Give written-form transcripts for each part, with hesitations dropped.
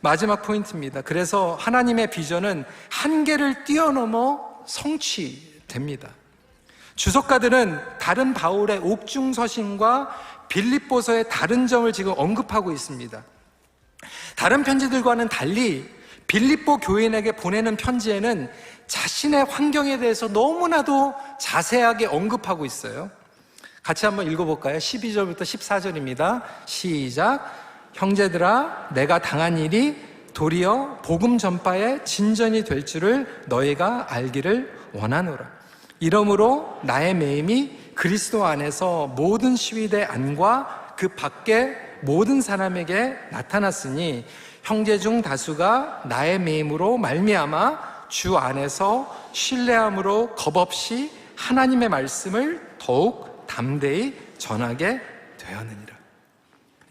마지막 포인트입니다. 그래서 하나님의 비전은 한계를 뛰어넘어 성취됩니다. 주석가들은 다른 바울의 옥중서신과 빌립보서의 다른 점을 지금 언급하고 있습니다. 다른 편지들과는 달리 빌립보 교인에게 보내는 편지에는 자신의 환경에 대해서 너무나도 자세하게 언급하고 있어요. 같이 한번 읽어볼까요? 12절부터 14절입니다. 시작. 형제들아, 내가 당한 일이 도리어 복음 전파의 진전이 될 줄을 너희가 알기를 원하노라. 이러므로 나의 매임이 그리스도 안에서 모든 시위대 안과 그 밖에 모든 사람에게 나타났으니 형제 중 다수가 나의 매임으로 말미암아 주 안에서 신뢰함으로 겁없이 하나님의 말씀을 더욱 담대히 전하게 되었느니라.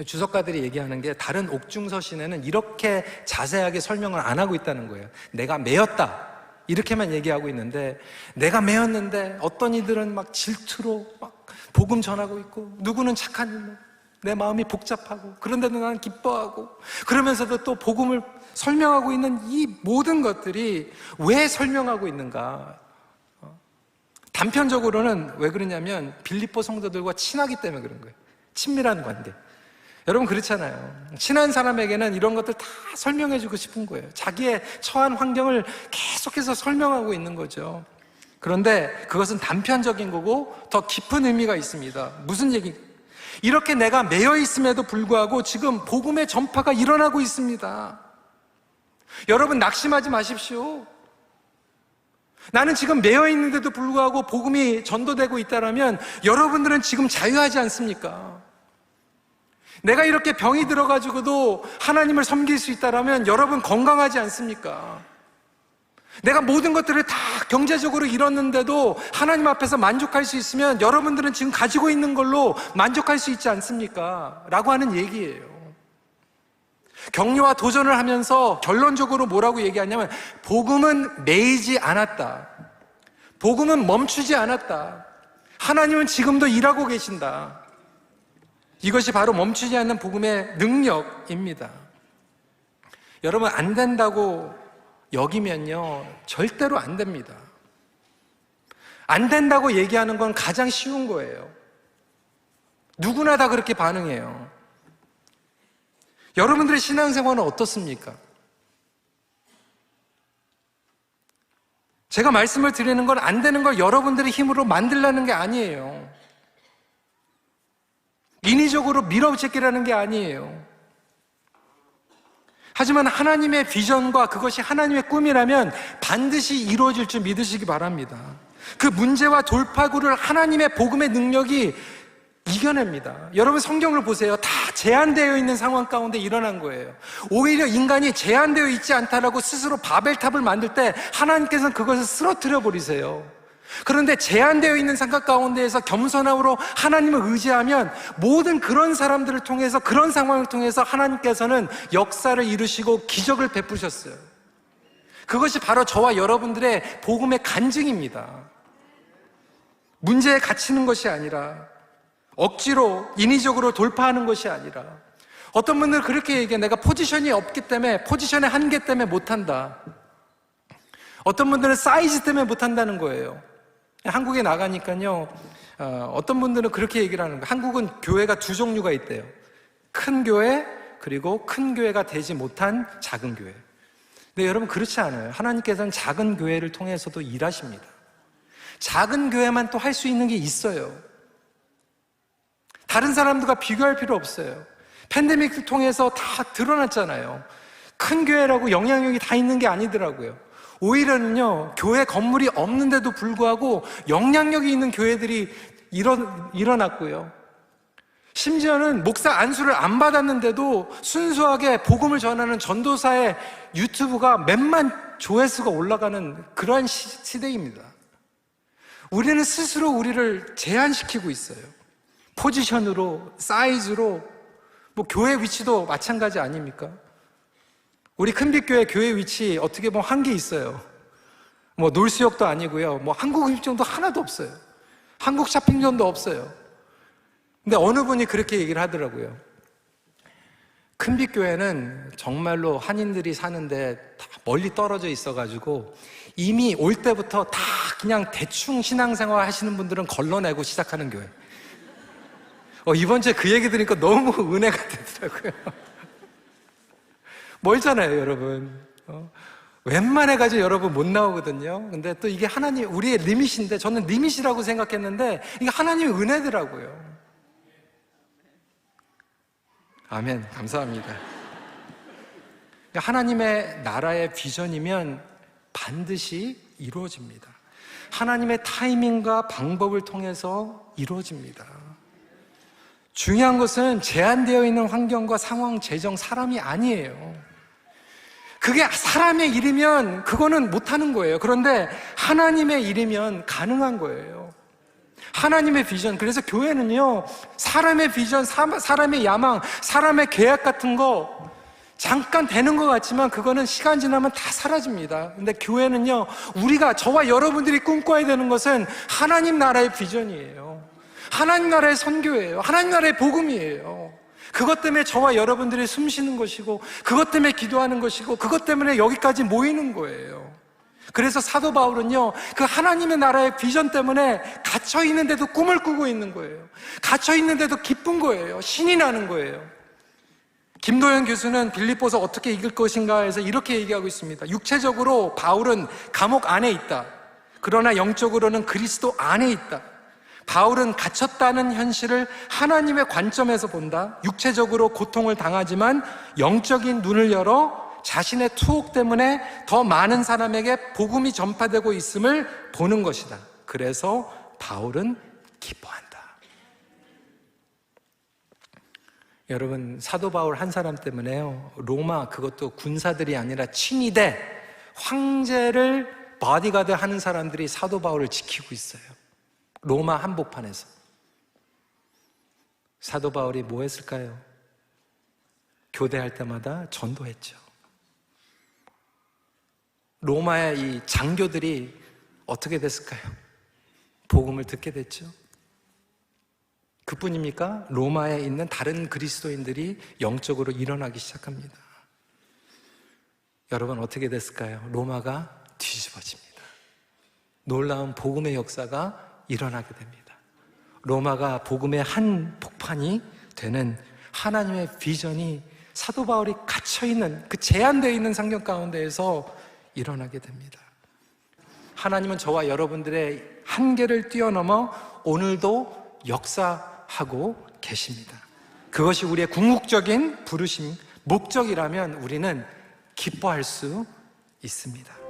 주석가들이 얘기하는 게 다른 옥중서신에는 이렇게 자세하게 설명을 안 하고 있다는 거예요. 내가 매였다 이렇게만 얘기하고 있는데, 내가 매였는데 어떤 이들은 막 질투로 막 복음 전하고 있고, 누구는 착한 일로 내 마음이 복잡하고, 그런데도 나는 기뻐하고, 그러면서도 또 복음을 설명하고 있는 이 모든 것들이 왜 설명하고 있는가? 단편적으로는 왜 그러냐면 빌립보 성도들과 친하기 때문에 그런 거예요. 친밀한 관계. 여러분 그렇잖아요. 친한 사람에게는 이런 것들 다 설명해주고 싶은 거예요. 자기의 처한 환경을 계속해서 설명하고 있는 거죠. 그런데 그것은 단편적인 거고 더 깊은 의미가 있습니다. 무슨 얘기? 이렇게 내가 매여 있음에도 불구하고 지금 복음의 전파가 일어나고 있습니다. 여러분 낙심하지 마십시오. 나는 지금 매여 있는데도 불구하고 복음이 전도되고 있다면 여러분들은 지금 자유하지 않습니까? 내가 이렇게 병이 들어가지고도 하나님을 섬길 수 있다면 여러분 건강하지 않습니까? 내가 모든 것들을 다 경제적으로 잃었는데도 하나님 앞에서 만족할 수 있으면 여러분들은 지금 가지고 있는 걸로 만족할 수 있지 않습니까? 라고 하는 얘기예요. 격려와 도전을 하면서 결론적으로 뭐라고 얘기하냐면 복음은 매이지 않았다. 복음은 멈추지 않았다. 하나님은 지금도 일하고 계신다. 이것이 바로 멈추지 않는 복음의 능력입니다. 여러분 안 된다고 여기면요 절대로 안 됩니다. 안 된다고 얘기하는 건 가장 쉬운 거예요. 누구나 다 그렇게 반응해요. 여러분들의 신앙생활은 어떻습니까? 제가 말씀을 드리는 건 안 되는 걸 여러분들의 힘으로 만들라는 게 아니에요. 인위적으로 밀어붙이기라는 게 아니에요. 하지만 하나님의 비전과 그것이 하나님의 꿈이라면 반드시 이루어질 줄 믿으시기 바랍니다. 그 문제와 돌파구를 하나님의 복음의 능력이 이겨냅니다. 여러분 성경을 보세요. 다 제한되어 있는 상황 가운데 일어난 거예요. 오히려 인간이 제한되어 있지 않다라고 스스로 바벨탑을 만들 때 하나님께서는 그것을 쓰러뜨려 버리세요. 그런데 제한되어 있는 상황 가운데에서 겸손함으로 하나님을 의지하면 모든 그런 사람들을 통해서, 그런 상황을 통해서 하나님께서는 역사를 이루시고 기적을 베푸셨어요. 그것이 바로 저와 여러분들의 복음의 간증입니다. 문제에 갇히는 것이 아니라, 억지로 인위적으로 돌파하는 것이 아니라, 어떤 분들은 그렇게 얘기해요. 내가 포지션이 없기 때문에, 포지션의 한계 때문에 못한다. 어떤 분들은 사이즈 때문에 못한다는 거예요. 한국에 나가니까요, 어떤 분들은 그렇게 얘기를 하는 거예요. 한국은 교회가 두 종류가 있대요. 큰 교회, 그리고 큰 교회가 되지 못한 작은 교회. 근데 여러분 그렇지 않아요. 하나님께서는 작은 교회를 통해서도 일하십니다. 작은 교회만 또 할 수 있는 게 있어요. 다른 사람들과 비교할 필요 없어요. 팬데믹을 통해서 다 드러났잖아요. 큰 교회라고 영향력이 다 있는 게 아니더라고요. 오히려는요, 교회 건물이 없는데도 불구하고 영향력이 있는 교회들이 일어났고요. 심지어는 목사 안수를 안 받았는데도 순수하게 복음을 전하는 전도사의 유튜브가 몇만 조회수가 올라가는 그러한 시대입니다. 우리는 스스로 우리를 제한시키고 있어요. 포지션으로, 사이즈로, 교회 위치도 마찬가지 아닙니까? 우리 큰빛교회 교회 위치 어떻게 보면 한계 있어요. 놀수역도 아니고요. 한국 음식점도 하나도 없어요. 한국 쇼핑존도 없어요. 근데 어느 분이 그렇게 얘기를 하더라고요. 큰빛교회는 정말로 한인들이 사는데 다 멀리 떨어져 있어가지고 이미 올 때부터 다 그냥 대충 신앙생활 하시는 분들은 걸러내고 시작하는 교회. 이번 주에 그 얘기 들으니까 너무 은혜가 되더라고요. 멀잖아요, 여러분. 웬만해가지고 여러분 못 나오거든요. 근데 또 이게 하나님, 우리의 리밋인데, 저는 리밋이라고 생각했는데, 이게 하나님의 은혜더라고요. 아멘. 감사합니다. 하나님의 나라의 비전이면 반드시 이루어집니다. 하나님의 타이밍과 방법을 통해서 이루어집니다. 중요한 것은 제한되어 있는 환경과 상황, 재정, 사람이 아니에요. 그게 사람의 일이면 그거는 못하는 거예요. 그런데 하나님의 일이면 가능한 거예요. 하나님의 비전. 그래서 교회는요, 사람의 비전, 사람의 야망, 사람의 계약 같은 거 잠깐 되는 것 같지만 그거는 시간 지나면 다 사라집니다. 근데 교회는요, 우리가, 저와 여러분들이 꿈꿔야 되는 것은 하나님 나라의 비전이에요. 하나님 나라의 선교예요. 하나님 나라의 복음이에요. 그것 때문에 저와 여러분들이 숨 쉬는 것이고, 그것 때문에 기도하는 것이고, 그것 때문에 여기까지 모이는 거예요. 그래서 사도 바울은요, 그 하나님의 나라의 비전 때문에 갇혀 있는데도 꿈을 꾸고 있는 거예요. 갇혀 있는데도 기쁜 거예요. 신이 나는 거예요. 김도현 교수는 빌립보서 어떻게 이길 것인가 해서 이렇게 얘기하고 있습니다. 육체적으로 바울은 감옥 안에 있다. 그러나 영적으로는 그리스도 안에 있다. 바울은 갇혔다는 현실을 하나님의 관점에서 본다. 육체적으로 고통을 당하지만 영적인 눈을 열어 자신의 투옥 때문에 더 많은 사람에게 복음이 전파되고 있음을 보는 것이다. 그래서 바울은 기뻐한다. 여러분, 사도 바울 한 사람 때문에요, 로마, 그것도 군사들이 아니라 친위대 황제를 바디가드 하는 사람들이 사도 바울을 지키고 있어요. 로마 한복판에서. 사도 바울이 뭐 했을까요? 교대할 때마다 전도했죠. 로마의 이 장교들이 어떻게 됐을까요? 복음을 듣게 됐죠. 그뿐입니까? 로마에 있는 다른 그리스도인들이 영적으로 일어나기 시작합니다. 여러분, 어떻게 됐을까요? 로마가 뒤집어집니다. 놀라운 복음의 역사가 일어나게 됩니다. 로마가 복음의 한 폭판이 되는 하나님의 비전이 사도 바울이 갇혀있는, 그 제한되어 있는 상경 가운데에서 일어나게 됩니다. 하나님은 저와 여러분들의 한계를 뛰어넘어 오늘도 역사하고 계십니다. 그것이 우리의 궁극적인 부르심, 목적이라면 우리는 기뻐할 수 있습니다.